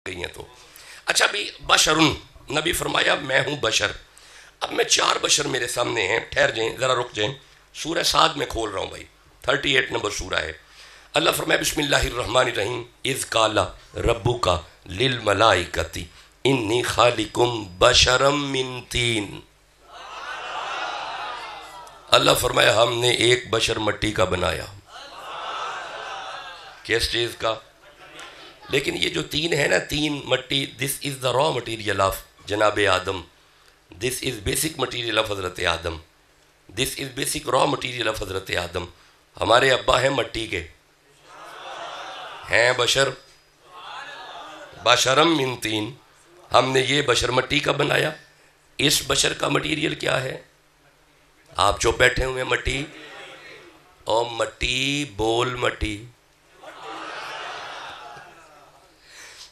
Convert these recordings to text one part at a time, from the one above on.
گئی ہیں تو اچھا بھی بشرن، نبی فرمایا میں ہوں بشر. اب میں 4 بشر میرے سامنے ہیں، ٹھہر جائیں ذرا رک جائیں. سورہ صاد میں کھول رہا ہوں بھائی، 38 نمبر سورہ ہے. اللہ فرمایا بسم اللہ الرحمن الرحیم اذ قال ربک للملائکۃ انی خالق بشرا من طین. اللہ فرمایا ہم نے ایک بشر مٹی کا بنایا. کس چیز کا؟ لیکن یہ جو تین ہے نا، تین مٹی، دس از دا را مٹیریل آف جناب Adam, this is basic material of حضرت Adam, this is basic raw material of حضرت آدم. ہمارے ابا ہیں مٹی کے، ہیں بشر، بشرم من طین. ہم نے یہ بشر مٹی کا بنایا. اس بشر کا مٹیریل کیا ہے؟ آپ جو بیٹھے ہوئے مٹی، اور مٹی بول مٹی.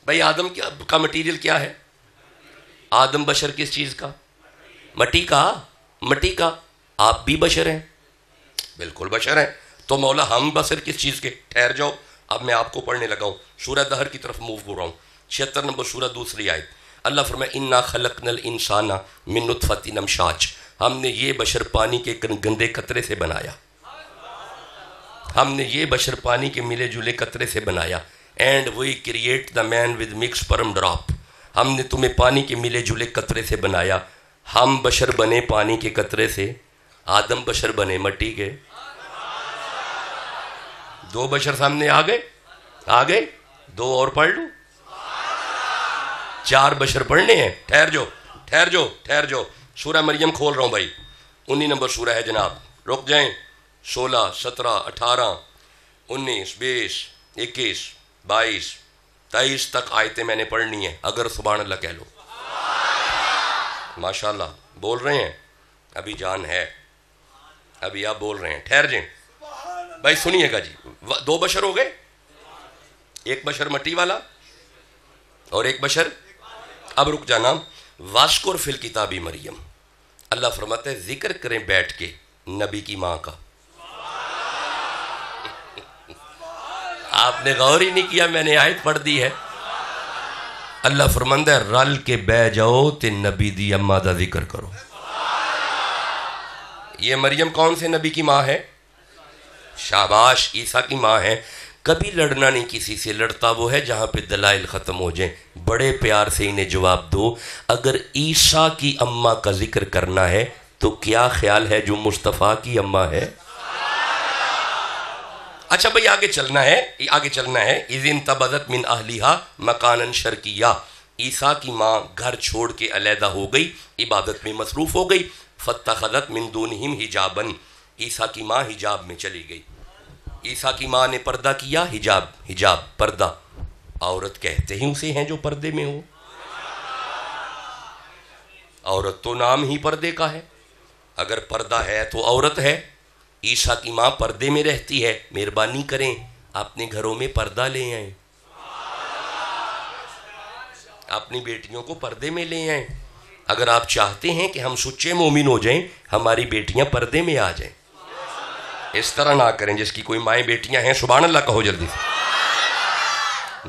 بھائی آدم کا مٹیریل کیا ہے؟ آدم بشر کس چیز کا؟ مٹی کا. مٹی کا. آپ بھی بشر ہیں، بالکل بشر ہیں. تو مولا ہم بشر کس چیز کے؟ ٹھہر جاؤ، اب میں آپ کو پڑھنے لگا ہوں. سورہ دہر کی طرف موو ہو رہا ہوں. 76 نمبر سورہ دوسری آیت. اللہ فرمائے انا خلقنا الانسان من نطفۃ امشاج. ہم نے یہ بشر پانی کے گندے قطرے سے بنایا. ہم نے یہ بشر پانی کے ملے جلے قطرے سے بنایا. And we create the man with mix from drop. ہم نے تمہیں پانی کے ملے جلے قطرے سے بنایا. ہم بشر بنے پانی کے قطرے سے، آدم بشر بنے مٹی کے. 2 بشر سامنے آ گئے. 2 اور پڑھ لوں؟ 4 بشر پڑھنے ہیں. ٹھہر جاؤ. سورہ مریم کھول رہا ہوں بھائی، 19 نمبر سورہ ہے جناب. رک جائیں. 16 17 18 19 20 21 22 23 تک آیتیں میں نے پڑھنی ہیں. اگر سبحان اللہ کہہ لو. ماشاءاللہ بول رہے ہیں، ابھی جان ہے، ابھی آپ بول رہے ہیں. ٹھہر جائیں بھائی، سنیے گا جی. 2 بشر ہو گئے، ایک بشر مٹی والا اور ایک بشر. اب رک جانا. واسکر فی الکتاب مریم. اللہ فرماتا ہے ذکر کریں بیٹھ کے نبی کی ماں کا. آپ نے غور ہی نہیں کیا، میں نے آیت پڑھ دی ہے. اللہ فرماتا ہے رل کے بہ جاؤ تے نبی دی اماں دا ذکر کرو. یہ مریم کون سے نبی کی ماں ہے؟ شاباش، عیسیٰ کی ماں ہے. کبھی لڑنا نہیں کسی سے، لڑتا وہ ہے جہاں پہ دلائل ختم ہو جائیں. بڑے پیار سے انہیں جواب دو. اگر عیسیٰ کی اماں کا ذکر کرنا ہے تو کیا خیال ہے جو مصطفیٰ کی اماں ہے؟ اچھا بھئی آگے چلنا ہے. اِذِ انتبذت من اہلہا مکانا شرقیہ. عیسیٰ کی ماں گھر چھوڑ کے علیحدہ ہو گئی، عبادت میں مصروف ہو گئی. فاتخذت من دونہم حجابا. عیسیٰ کی ماں حجاب میں چلی گئی. عیسیٰ کی ماں نے پردہ کیا. حجاب پردہ. عورت کہتے ہی اسے ہیں جو پردے میں ہو. عورت تو نام ہی پردے کا ہے. اگر پردہ ہے تو عورت ہے. عیسیٰ کی ماں پردے میں رہتی ہے. مہربانی کریں اپنے گھروں میں پردہ لے آئیں، اپنی بیٹیوں کو پردے میں لے آئیں. اگر آپ چاہتے ہیں کہ ہم سچے مومن ہو جائیں، ہماری بیٹیاں پردے میں آ جائیں. اس طرح نہ کریں. جس کی کوئی مائیں بیٹیاں ہیں سبحان اللہ کہو جلدی سے.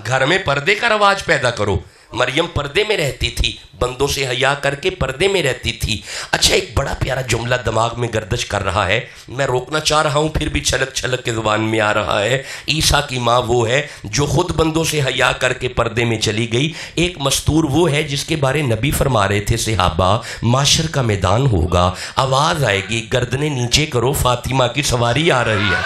گھر میں پردے کا رواج پیدا کرو. مریم پردے میں رہتی تھی، بندوں سے حیا کر کے پردے میں رہتی تھی. اچھا ایک بڑا پیارا جملہ دماغ میں گردش کر رہا ہے، میں روکنا چاہ رہا ہوں پھر بھی چھلک کے زبان میں آ رہا ہے. عیسیٰ کی ماں وہ ہے جو خود بندوں سے حیا کر کے پردے میں چلی گئی. ایک مستور وہ ہے جس کے بارے نبی فرما رہے تھے صحابہ معاشر کا میدان ہوگا، آواز آئے گی گردنیں نیچے کرو فاطمہ کی سواری آ رہی ہے.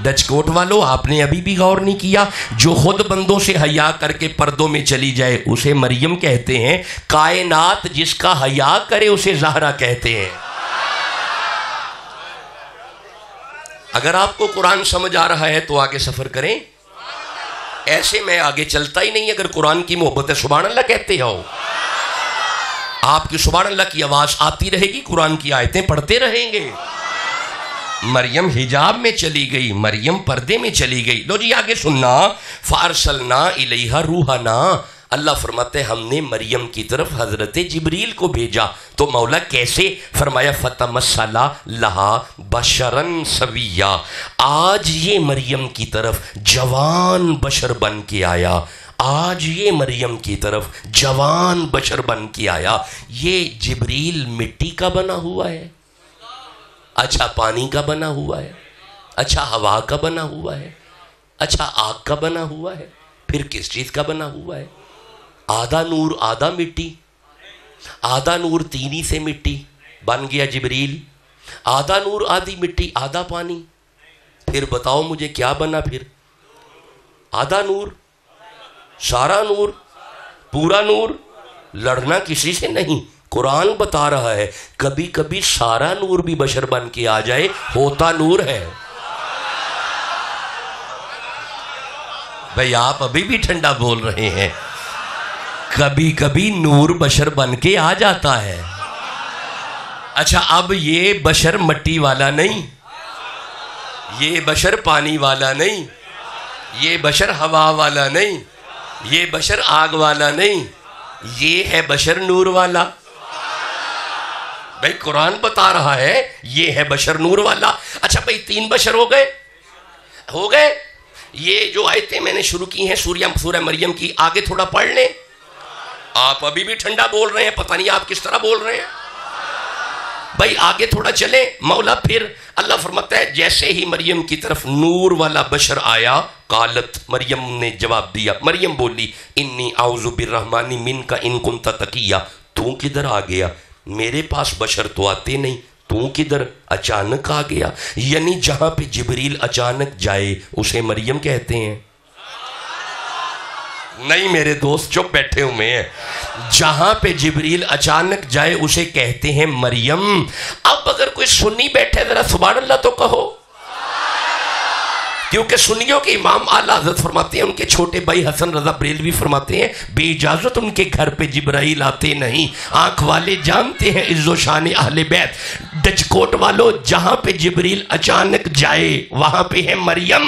ڈچ کوٹ والو آپ نے ابھی بھی غور نہیں کیا. جو خود بندوں سے حیا کر کے پردوں میں چلی جائے اسے مریم کہتے ہیں. کائنات جس کا حیا کرے اسے زہرا کہتے ہیں. اگر آپ کو قرآن سمجھ آ رہا ہے تو آگے سفر کریں. ایسے میں آگے چلتا ہی نہیں اگر قرآن کی محبت ہے. سبحان اللہ کہتے ہو. آپ کی سبحان اللہ کی آواز آتی رہے گی، قرآن کی آیتیں پڑھتے رہیں گے. مریم حجاب میں چلی گئی، مریم پردے میں چلی گئی. لو جی آگے سننا. فارسلنا الیہا روحنا. اللہ فرماتے ہیں ہم نے مریم کی طرف حضرت جبریل کو بھیجا تو مولا کیسے؟ فرمایا فتمثل لہا بشرا سویا، آج یہ مریم کی طرف جوان بشر بن کے آیا، آج یہ مریم کی طرف جوان بشر بن کے آیا۔ یہ جبریل مٹی کا بنا ہوا ہے؟ اچھا پانی کا بنا ہوا ہے؟ اچھا ہوا کا بنا ہوا ہے؟ اچھا آگ کا بنا ہوا ہے؟ پھر کس چیز کا بنا ہوا ہے؟ آدھا نور آدھا مٹی، آدھا نور تینی سے مٹی بن گیا جبریل، آدھا نور آدھی مٹی آدھا پانی، پھر بتاؤ مجھے کیا بنا پھر؟ آدھا نور، سارا نور، پورا نور؟ لڑنا کسی سے نہیں، قرآن بتا رہا ہے کبھی کبھی سارا نور بھی بشر بن کے آ جائے، ہوتا نور ہے۔ بھئی آپ ابھی بھی ٹھنڈا بول رہے ہیں، کبھی کبھی نور بشر بن کے آ جاتا ہے۔ اچھا اب یہ بشر مٹی والا نہیں، یہ بشر پانی والا نہیں، یہ بشر ہوا والا نہیں، یہ بشر آگ والا نہیں، یہ ہے بشر نور والا۔ بھئی قرآن بتا رہا ہے یہ ہے بشر نور والا۔ اچھا بھئی تین بشر ہو گئے؟ یہ جو آیتیں میں نے شروع کی ہیں سورہ مریم کی، آگے تھوڑا پڑھ لیں۔ آپ ابھی بھی ٹھنڈا بول رہے ہیں، پتہ نہیں آپ کس طرح بول رہے ہیں۔ بھائی آگے تھوڑا چلیں، مولا پھر اللہ فرماتا ہے جیسے ہی مریم کی طرف نور والا بشر آیا، قالت، مریم نے جواب دیا، مریم بولی، انی اعوذ بالرحمن منک ان کنت تقیا، تو کدھر آ گیا؟ میرے پاس بشر تو آتے نہیں، تو کدھر اچانک آ گیا؟ یعنی جہاں پہ جبریل اچانک جائے اسے مریم کہتے ہیں؟ نہیں میرے دوست چپ بیٹھے ہوئے ہیں، جہاں پہ جبریل اچانک جائے اسے کہتے ہیں مریم۔ اب اگر کوئی سنی بیٹھے ذرا سبحان اللہ تو کہو، کیونکہ سنیوں کے امام اعلیٰ حضرت فرماتے ہیں، ان کے چھوٹے بھائی حسن رضا بریلوی فرماتے ہیں بے اجازت ان کے گھر پہ جبرائیل آتے نہیں، آنکھ والے جانتے ہیں عز و شان اہل بیت۔ ڈچ کوٹ والو، جہاں پہ جبریل اچانک جائے وہاں پہ ہے مریم،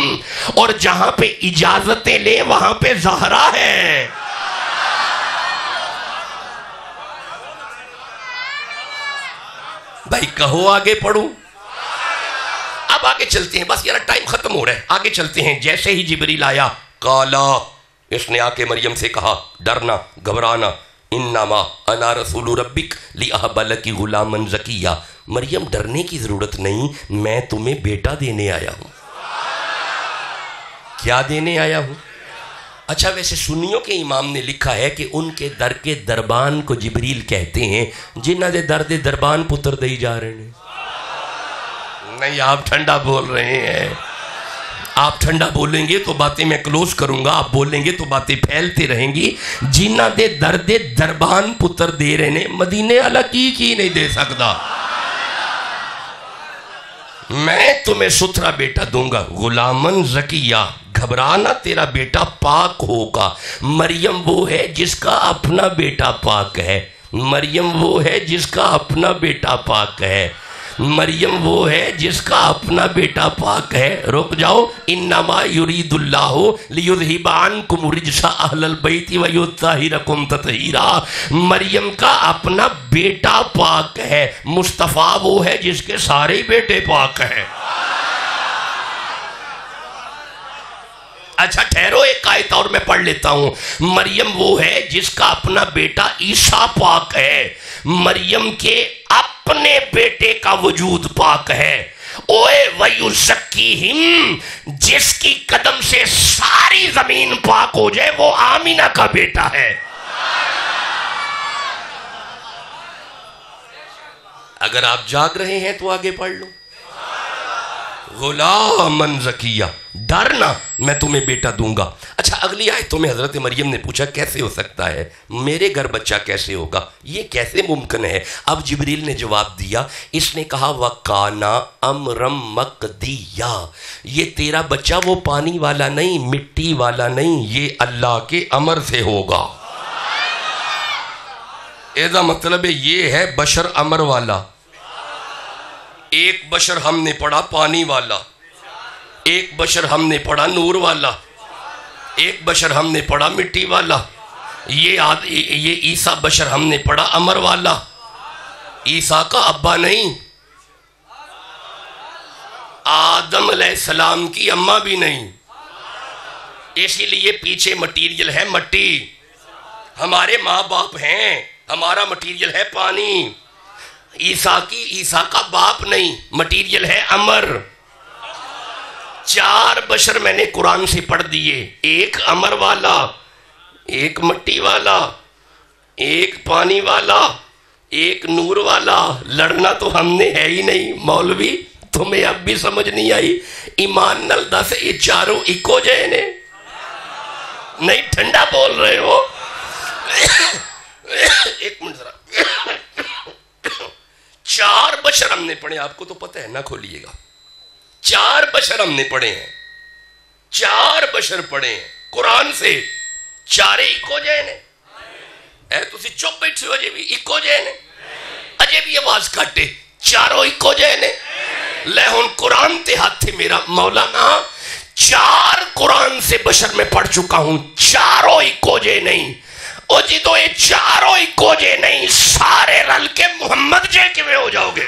اور جہاں پہ اجازتیں لے وہاں پہ زہرا ہے۔ بھائی کہو آگے پڑھوں؟ اب آگے چلتے ہیں، بس یار ٹائم ختم ہو رہا ہے، آگے چلتے ہیں۔ جیسے ہی جبریل آیا، قالا، اس نے آ کے مریم سے کہا، ڈرنا گھبرانا، انما انا رسول ربک لیہب لک غلاما زکیا، مریم ڈرنے کی ضرورت نہیں، میں تمہیں بیٹا دینے آیا ہوں۔ کیا دینے آیا ہوں؟ اچھا ویسے سنیوں کے امام نے لکھا ہے کہ ان کے در کے دربان کو جبریل کہتے ہیں، جنہ دے در دے دربان پتر دئی جا رہے ہیں۔ نہیں آپ ٹھنڈا بول رہے ہیں، آپ ٹھنڈا بولیں گے تو باتیں میں کلوز کروں گا، آپ بولیں گے تو باتیں پھیلتے رہیں گی۔ جنہ دے درد دربان پتر دے رہے ہیں، مدینے والا کی نہیں دے سکتا۔ میں تمہیں ستھرا بیٹا دوں گا، غلامن زکیہ، گھبرانا تیرا بیٹا پاک ہوگا۔ مریم وہ ہے جس کا اپنا بیٹا پاک ہے، مریم وہ ہے جس کا اپنا بیٹا پاک ہے، مریم وہ ہے جس کا اپنا بیٹا پاک ہے۔ رک جاؤ، انما یرید اللہ لیذہب عنکم رجس اہل البیت ویطہرکم تطہیرا، مریم کا اپنا بیٹا پاک ہے، مصطفیٰ وہ ہے جس کے سارے بیٹے پاک ہیں۔ اچھا ٹھہرو، ایک آیت اور میں پڑھ لیتا ہوں۔ مریم وہ ہے جس کا اپنا بیٹا عیسیٰ پاک ہے، مریم کے اپنے بیٹے کا وجود پاک ہے۔ اوے وَيُزَكِّيهِمْ، جس کی قدم سے ساری زمین پاک ہو جائے وہ آمینہ کا بیٹا ہے۔ اگر آپ جاگ رہے ہیں تو آگے پڑھ لو، غلامن زکیہ، ڈرنا میں تمہیں بیٹا دوں گا۔ اچھا اگلی آیتوں میں حضرت مریم نے پوچھا کیسے ہو سکتا ہے، میرے گھر بچہ کیسے ہوگا، یہ کیسے ممکن ہے؟ اب جبریل نے جواب دیا، اس نے کہا وَقَانَ أَمْرًا مَقْدِيًّا، یہ تیرا بچہ وہ پانی والا نہیں، مٹی والا نہیں، یہ اللہ کے امر سے ہوگا۔ ایسا مطلب یہ ہے بشر امر والا۔ ایک بشر ہم نے پڑھا پانی والا، ایک بشر ہم نے پڑھا نور والا، ایک بشر ہم نے پڑھا مٹی والا، یہ عیسیٰ بشر ہم نے پڑھا امر والا، عیسیٰ کا ابا نہیں، آدم علیہ السلام کی اماں بھی نہیں، اسی لیے پیچھے مٹیریل ہے مٹی، ہمارے ماں باپ ہیں، ہمارا مٹیریل ہے پانی، عیسیٰ کا باپ نہیں، مٹیریل ہے امر۔ 4 بشر میں نے قرآن سے پڑھ دیے، ایک امر والا، ایک مٹی والا، ایک پانی والا، ایک نور والا۔ لڑنا تو ہم نے ہے ہی نہیں مولوی، تمہیں اب بھی سمجھ نہیں آئی؟ ایمان نال دس یہ چاروں ایکو جے نے؟ نہیں ٹھنڈا بول رہے ہو؟ ایک منٹ ذرا، 4 بشر ہم نے پڑھے، آپ کو تو پتہ ہے نہ کھولیے گا، 4 بشر ہم نے پڑھے ہیں، 4 بشر پڑھے ہیں قرآن سے، 4 ایکو جے نے؟ اے تسی چپ بیٹھے ہو، اجے بھی ایکو جے نے؟ اجے بھی آواز کھٹے، 4 ایکو جے نے؟ لے ہن قرآن تے ہاتھ میرا مولانا، 4 قرآن سے بشر میں پڑھ چکا ہوں، 4 ایکو جے نہیں۔ او جی تو یہ 4 ایکو جے نہیں، سارے رل کے محمد جے کے میں ہو جاؤ گے۔